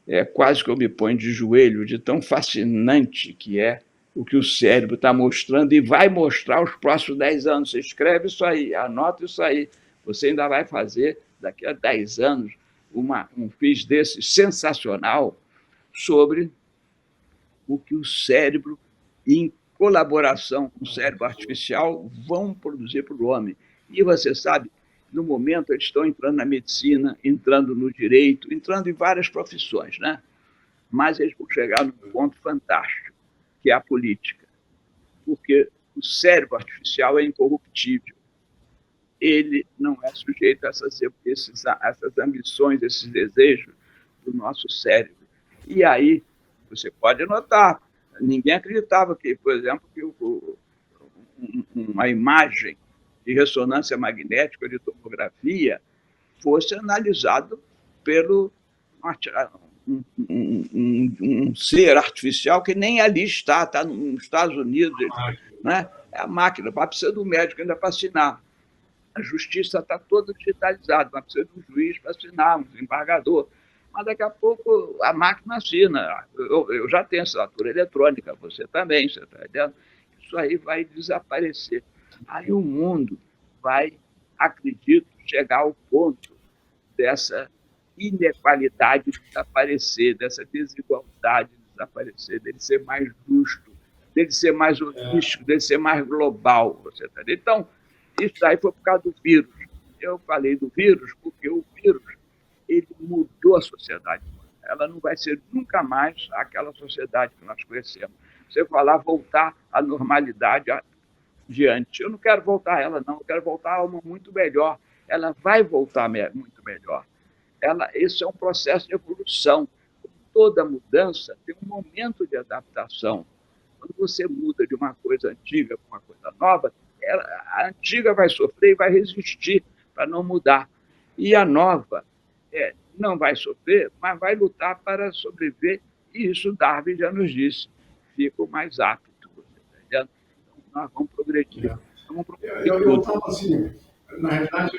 é quase que eu me ponho de joelho de tão fascinante que é o que o cérebro está mostrando e vai mostrar os próximos 10 anos. Você escreve isso aí, anota isso aí. Você ainda vai fazer, daqui a 10 anos, um quiz desse sensacional sobre o que o cérebro, em colaboração com o cérebro artificial, vão produzir para o homem. E você sabe, no momento eles estão entrando na medicina, entrando no direito, entrando em várias profissões, né? Mas eles vão chegar num ponto fantástico, que é a política. Porque o cérebro artificial é incorruptível. Ele não é sujeito a essas ambições, esses desejos do nosso cérebro. E aí, você pode notar, ninguém acreditava que, por exemplo, que uma imagem de ressonância magnética, de tomografia, fosse analisado pelo um ser artificial que nem ali está nos Estados Unidos, né? É a máquina, precisa do médico ainda para assinar. A justiça está toda digitalizada, mas precisa de um juiz para assinar, um desembargador. Mas daqui a pouco a máquina assina. Eu já tenho assinatura eletrônica, você também, você está entendendo? Isso aí vai desaparecer. Aí o mundo vai, acredito, chegar ao ponto dessa inequalidade desaparecer, dessa desigualdade desaparecer, dele ser mais justo, dele ser mais holístico, dele ser mais global. Você está entendendo? Então, isso aí foi por causa do vírus. Eu falei do vírus porque o vírus ele mudou a sociedade. Ela não vai ser nunca mais aquela sociedade que nós conhecemos. Você falar voltar à normalidade de antes. Eu não quero voltar a ela, não. Eu quero voltar a uma muito melhor. Ela vai voltar muito melhor. Esse é um processo de evolução. Toda mudança tem um momento de adaptação. Quando você muda de uma coisa antiga para uma coisa nova, a antiga vai sofrer e vai resistir para não mudar. E a nova não vai sofrer, mas vai lutar para sobreviver. E isso Darwin já nos disse. Fica o mais apto. Então, nós vamos progredir. Eu estava assim, na realidade,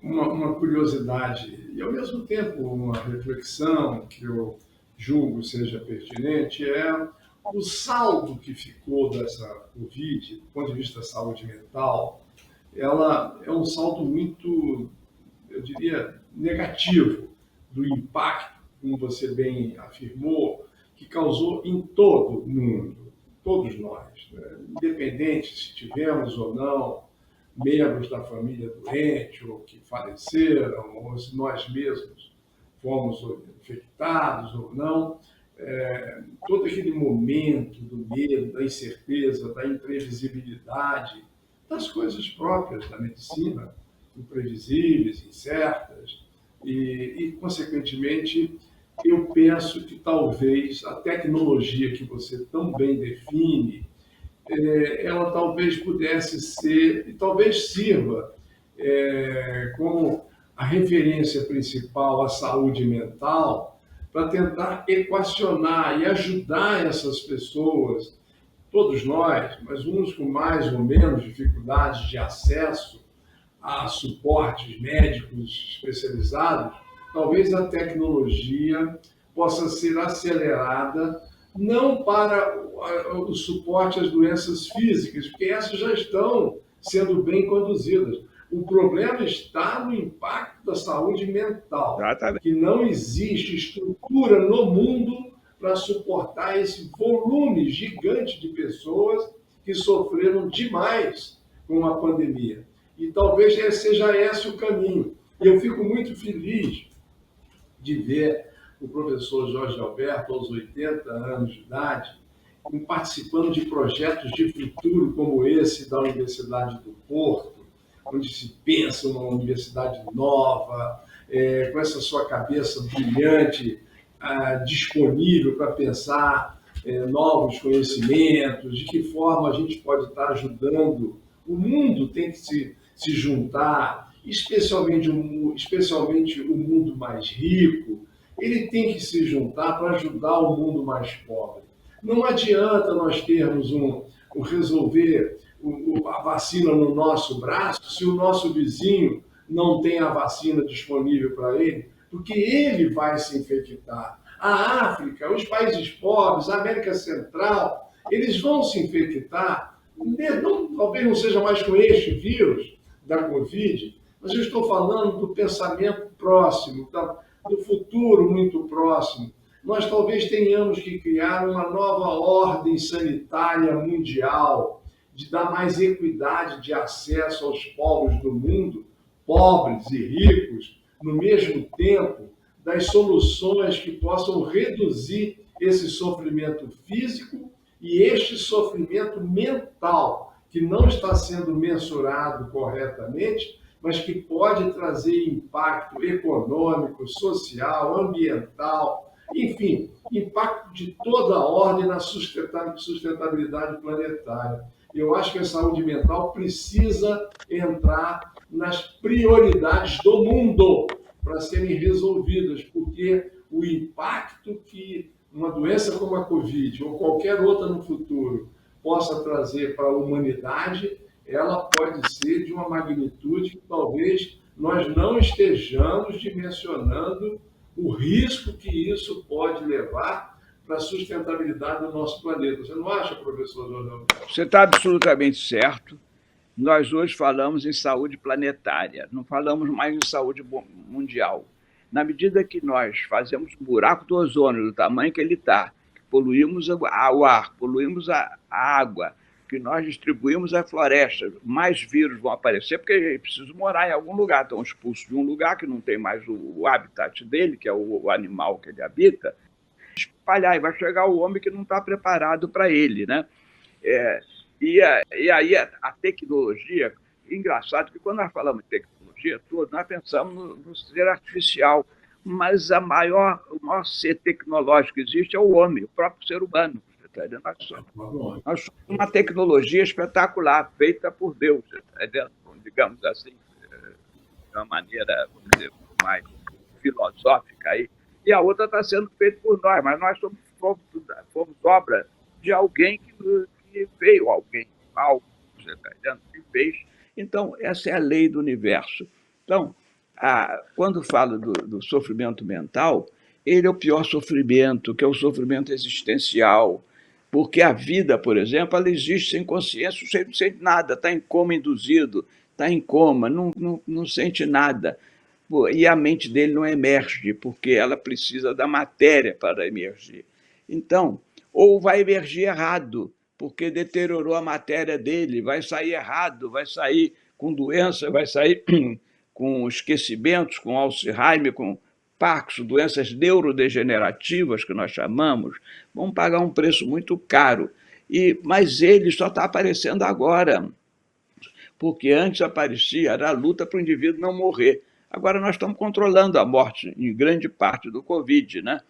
uma curiosidade e, ao mesmo tempo, uma reflexão que eu julgo seja pertinente é o saldo que ficou dessa Covid, do ponto de vista da saúde mental, ela é um saldo muito, eu diria, negativo do impacto, como você bem afirmou, que causou em todo o mundo, todos nós, né? Independente se tivemos ou não membros da família doente ou que faleceram, ou se nós mesmos fomos infectados ou não, todo aquele momento do medo, da incerteza, da imprevisibilidade, das coisas próprias da medicina, imprevisíveis, incertas, e, consequentemente, eu penso que talvez a tecnologia que você tão bem define, ela talvez pudesse ser, e talvez sirva como a referência principal à saúde mental, para tentar equacionar e ajudar essas pessoas, todos nós, mas uns com mais ou menos dificuldades de acesso a suportes médicos especializados, talvez a tecnologia possa ser acelerada, não para o suporte às doenças físicas, porque essas já estão sendo bem conduzidas. O problema está no impacto da saúde mental, que não existe estrutura no mundo para suportar esse volume gigante de pessoas que sofreram demais com a pandemia. E talvez seja esse o caminho. E eu fico muito feliz de ver o professor Jorge Alberto, aos 80 anos de idade, participando de projetos de futuro como esse da Universidade do Porto, onde se pensa uma universidade nova, com essa sua cabeça brilhante, disponível para pensar novos conhecimentos, de que forma a gente pode estar ajudando. O mundo tem que se juntar, especialmente o mundo mais rico, ele tem que se juntar para ajudar o mundo mais pobre. Não adianta nós termos resolver a vacina no nosso braço se o nosso vizinho não tem a vacina disponível para ele, porque ele vai se infectar. A África, os países pobres, a América Central, eles vão se infectar, talvez não seja mais com este vírus da Covid, mas eu estou falando do pensamento próximo, do futuro muito próximo. Nós talvez tenhamos que criar uma nova ordem sanitária mundial, de dar mais equidade de acesso aos povos do mundo, pobres e ricos, no mesmo tempo, das soluções que possam reduzir esse sofrimento físico e este sofrimento mental, que não está sendo mensurado corretamente, mas que pode trazer impacto econômico, social, ambiental, enfim, impacto de toda a ordem na sustentabilidade planetária. Eu acho que a saúde mental precisa entrar nas prioridades do mundo para serem resolvidas, porque o impacto que uma doença como a Covid ou qualquer outra no futuro possa trazer para a humanidade, ela pode ser de uma magnitude que talvez nós não estejamos dimensionando o risco que isso pode levar para a sustentabilidade do nosso planeta. Você não acha, professor Jorge? Você está absolutamente certo. Nós hoje falamos em saúde planetária, não falamos mais em saúde mundial. Na medida que nós fazemos um buraco do ozônio do tamanho que ele está, poluímos o ar, poluímos a água, que nós distribuímos a floresta, mais vírus vão aparecer, porque é preciso morar em algum lugar, estão expulsos de um lugar que não tem mais o habitat dele, que é o animal que ele habita, espalhar, e vai chegar o homem que não está preparado para ele, né? E aí a tecnologia, engraçado que quando nós falamos de tecnologia toda, nós pensamos no ser artificial, mas o maior ser tecnológico que existe é o homem, o próprio ser humano. Nós somos uma tecnologia espetacular, feita por Deus, digamos assim, de uma maneira, vamos dizer, mais filosófica aí. E a outra está sendo feita por nós, mas nós fomos obra de alguém que veio, algo, você está entendendo? Que fez. Então, essa é a lei do universo. Então, quando falo do sofrimento mental, ele é o pior sofrimento, que é o sofrimento existencial, porque a vida, por exemplo, ela existe sem consciência, não sente nada, está em coma induzido, está em coma, não sente nada. E a mente dele não emerge, porque ela precisa da matéria para emergir. Então, ou vai emergir errado, porque deteriorou a matéria dele, vai sair errado, vai sair com doença, vai sair com esquecimentos, com Alzheimer, com Parkinson, doenças neurodegenerativas, que nós chamamos, vão pagar um preço muito caro. Mas ele só está aparecendo agora, porque antes aparecia, era a luta para o indivíduo não morrer. Agora nós estamos controlando a morte, em grande parte, do Covid, né?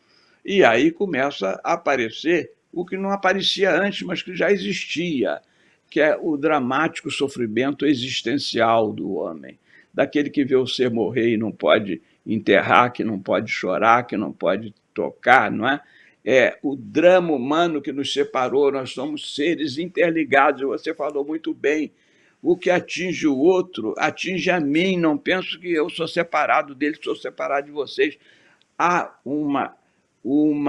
E aí começa a aparecer o que não aparecia antes, mas que já existia, que é o dramático sofrimento existencial do homem, daquele que vê o ser morrer e não pode enterrar, que não pode chorar, que não pode tocar, não é? É o drama humano que nos separou, nós somos seres interligados, você falou muito bem, o que atinge o outro atinge a mim. Não penso que eu sou separado dele, sou separado de vocês. Há uma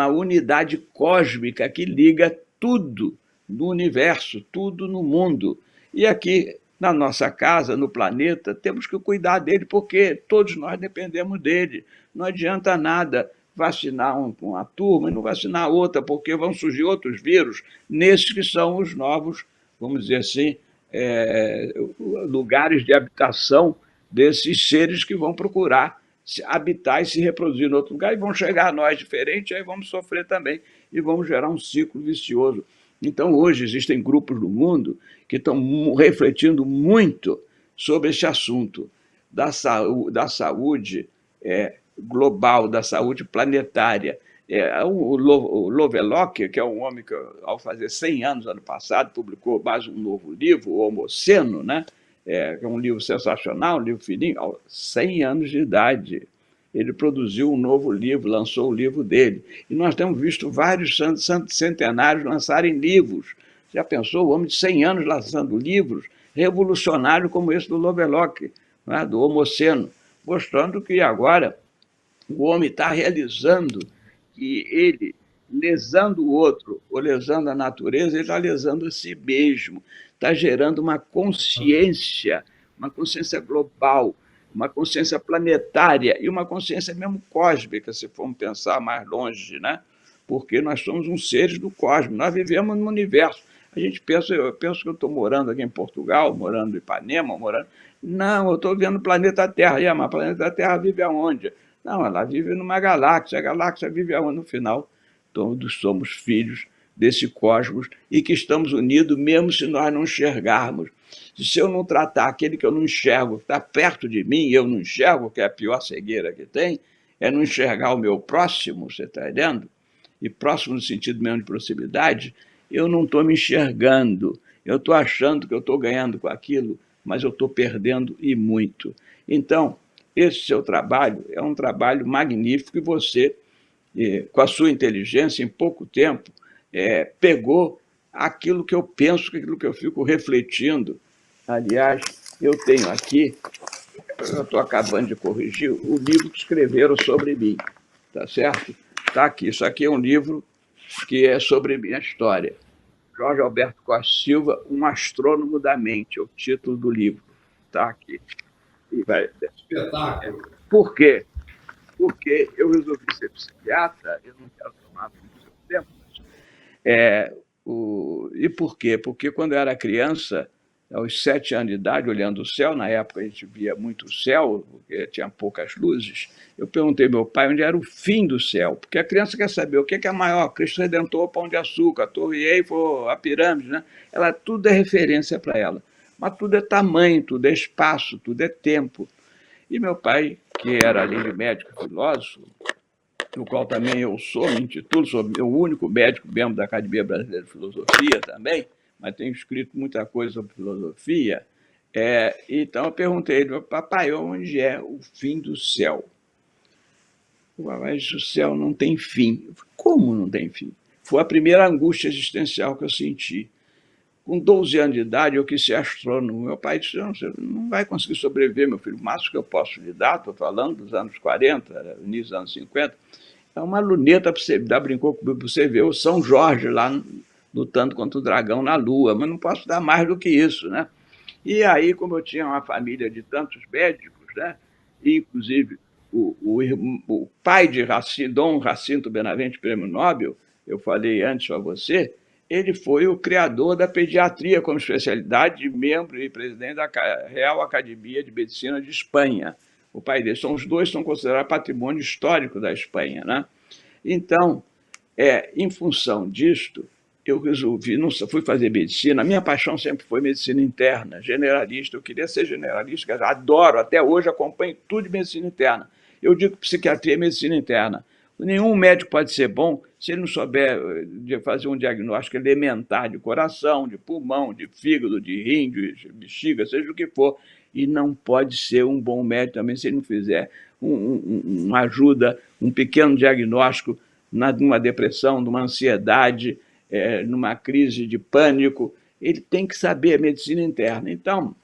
unidade cósmica que liga tudo no universo, tudo no mundo. E aqui, na nossa casa, no planeta, temos que cuidar dele, porque todos nós dependemos dele. Não adianta nada vacinar uma turma e não vacinar outra, porque vão surgir outros vírus, nesses que são os novos, vamos dizer assim, lugares de habitação desses seres que vão procurar habitar e se reproduzir em outro lugar, e vão chegar a nós diferentes, aí vamos sofrer também, e vamos gerar um ciclo vicioso. Então, hoje, existem grupos no mundo que estão refletindo muito sobre esse assunto da saúde global, da saúde planetária. O Lovelock, que é um homem que, ao fazer 100 anos, ano passado, publicou mais um novo livro, o Homoceno, né? É um livro sensacional, um livro fininho, aos 100 anos de idade. Ele produziu um novo livro, lançou o livro dele. E nós temos visto vários santos centenários lançarem livros. Já pensou? O homem de 100 anos lançando livros revolucionários como esse do Lovelock, né? Do Homoceno, mostrando que agora o homem está realizando que ele, lesando o outro ou lesando a natureza, ele está lesando a si mesmo. Está gerando uma consciência global, uma consciência planetária e uma consciência mesmo cósmica, se formos pensar mais longe, né? Porque nós somos uns seres do cosmos, nós vivemos no universo. A gente pensa, eu penso que eu estou morando aqui em Portugal, morando em Ipanema, Não, eu estou vendo o planeta Terra. Mas o planeta Terra vive aonde? Não, ela vive numa galáxia. A galáxia vive aonde? No final, todos somos filhos desse cosmos e que estamos unidos mesmo se nós não enxergarmos. Se eu não tratar aquele que eu não enxergo, que está perto de mim e eu não enxergo, que é a pior cegueira que tem, é não enxergar o meu próximo, você está entendendo? E próximo no sentido mesmo de proximidade, eu não estou me enxergando. Eu estou achando que eu estou ganhando com aquilo, mas eu estou perdendo e muito. Então, esse seu trabalho é um trabalho magnífico e você, com a sua inteligência, em pouco tempo, pegou aquilo que eu penso, aquilo que eu fico refletindo. Aliás, eu tenho aqui, eu estou acabando de corrigir, o livro que escreveram sobre mim, tá certo? Está aqui, isso aqui é um livro que é sobre minha história. Jorge Alberto Costa Silva, Um Astrônomo da Mente, é o título do livro. Está aqui. Espetáculo. Por quê? Porque eu resolvi ser psiquiatra, eu não quero tomar muito seu tempo, e por quê? Porque quando eu era criança, aos 7 anos de idade, olhando o céu, na época a gente via muito o céu, porque tinha poucas luzes, eu perguntei ao meu pai onde era o fim do céu, porque a criança quer saber o que é maior, Cristo Redentor, Pão de Açúcar, a Torre Eiffel, a pirâmide, né? Tudo é referência para ela, mas tudo é tamanho, tudo é espaço, tudo é tempo. E meu pai, que era além de médico e filósofo, do qual também eu sou, me intitulo, sou o único médico membro da Academia Brasileira de Filosofia também, mas tenho escrito muita coisa sobre filosofia. Então eu perguntei a ele, papai, onde é o fim do céu? Mas o céu não tem fim. Eu falei, como não tem fim? Foi a primeira angústia existencial que eu senti. Com 12 anos de idade, eu quis ser astrônomo. Meu pai disse, não, você não vai conseguir sobreviver, meu filho. O máximo que eu posso lhe dar, estou falando dos anos 40, início dos anos 50, é uma luneta para você dar, brincou comigo, para você ver o São Jorge lá lutando contra o dragão na Lua, mas não posso dar mais do que isso, né? E aí, como eu tinha uma família de tantos médicos, né? Inclusive o pai de Dom Jacinto Benavente, prêmio Nobel, eu falei antes a você, ele foi o criador da pediatria como especialidade, membro e presidente da Real Academia de Medicina de Espanha. O pai dele, os dois são considerados patrimônio histórico da Espanha, né? Então, em função disto, eu resolvi, não fui fazer medicina, a minha paixão sempre foi medicina interna, generalista, eu queria ser generalista, adoro, até hoje acompanho tudo de medicina interna. Eu digo que psiquiatria é medicina interna. Nenhum médico pode ser bom se ele não souber fazer um diagnóstico elementar de coração, de pulmão, de fígado, de rim, de bexiga, seja o que for. E não pode ser um bom médico também se ele não fizer uma ajuda, um pequeno diagnóstico numa depressão, numa ansiedade, numa crise de pânico. ele tem que saber a medicina interna. Então,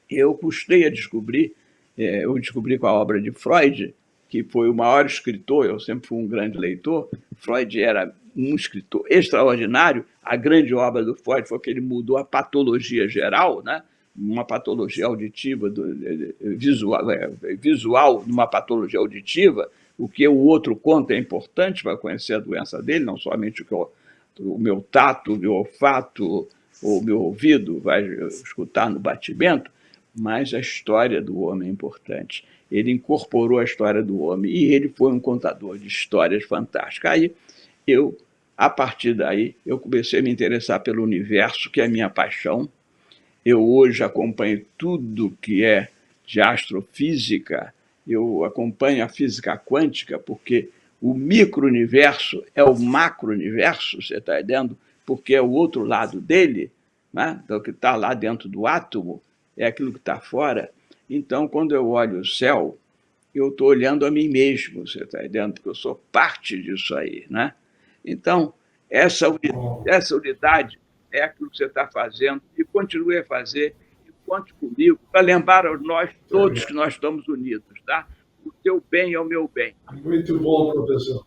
eu custei a descobrir, eu descobri com a obra de Freud, que foi o maior escritor, eu sempre fui um grande leitor. Freud era um escritor extraordinário. A grande obra do Freud foi que ele mudou a patologia geral, né? Uma patologia auditiva, visual numa patologia auditiva. O que o outro conta é importante para conhecer a doença dele, não somente o meu tato, o meu olfato, ou o meu ouvido vai escutar no batimento, mas a história do homem é importante. Ele incorporou a história do homem e ele foi um contador de histórias fantásticas. Aí, a partir daí, eu comecei a me interessar pelo universo, que é a minha paixão. Eu hoje acompanho tudo que é de astrofísica, eu acompanho a física quântica, porque o micro-universo é o macro-universo, você está entendendo? Porque é o outro lado dele, né? Então, o que está lá dentro do átomo é aquilo que está fora. Então, quando eu olho o céu, eu estou olhando a mim mesmo, você está entendendo? Porque eu sou parte disso aí, né? Então, essa unidade é aquilo que você está fazendo e continue a fazer, e conte comigo para lembrar a nós todos que nós estamos unidos, tá? O teu bem é o meu bem. Muito bom, professor.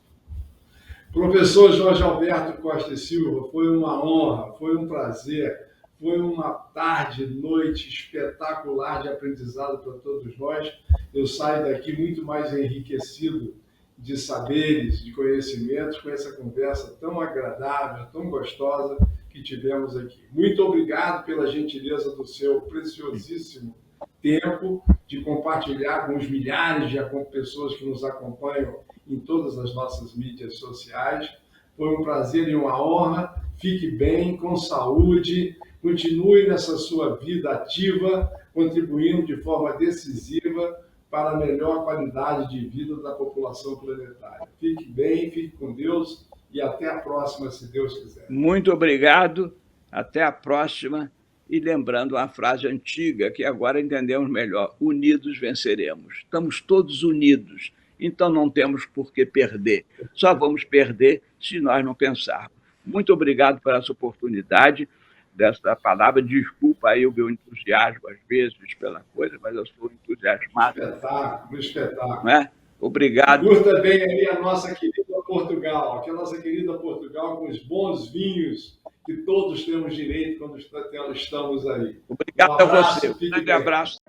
Professor Jorge Alberto Costa e Silva, foi uma honra, foi um prazer, foi uma tarde, noite espetacular de aprendizado para todos nós. Eu saio daqui muito mais enriquecido de saberes, de conhecimentos, com essa conversa tão agradável, tão gostosa que tivemos aqui. Muito obrigado pela gentileza do seu preciosíssimo tempo de compartilhar com os milhares de pessoas que nos acompanham em todas as nossas mídias sociais. Foi um prazer e uma honra. Fique bem, com saúde, continue nessa sua vida ativa, contribuindo de forma decisiva para a melhor qualidade de vida da população planetária. Fique bem, fique com Deus e até a próxima, se Deus quiser. Muito obrigado, até a próxima. E lembrando uma frase antiga que agora entendemos melhor: unidos venceremos. Estamos todos unidos, então não temos por que perder. Só vamos perder se nós não pensarmos. Muito obrigado por essa oportunidade, dessa palavra. Desculpa aí o meu entusiasmo às vezes pela coisa, mas eu sou entusiasmado. Espetáculo. Não é? Obrigado. Curta bem ali a nossa querida Portugal, que é a nossa querida Portugal com os bons vinhos que todos temos direito quando estamos aí. Obrigado a você. Um grande abraço.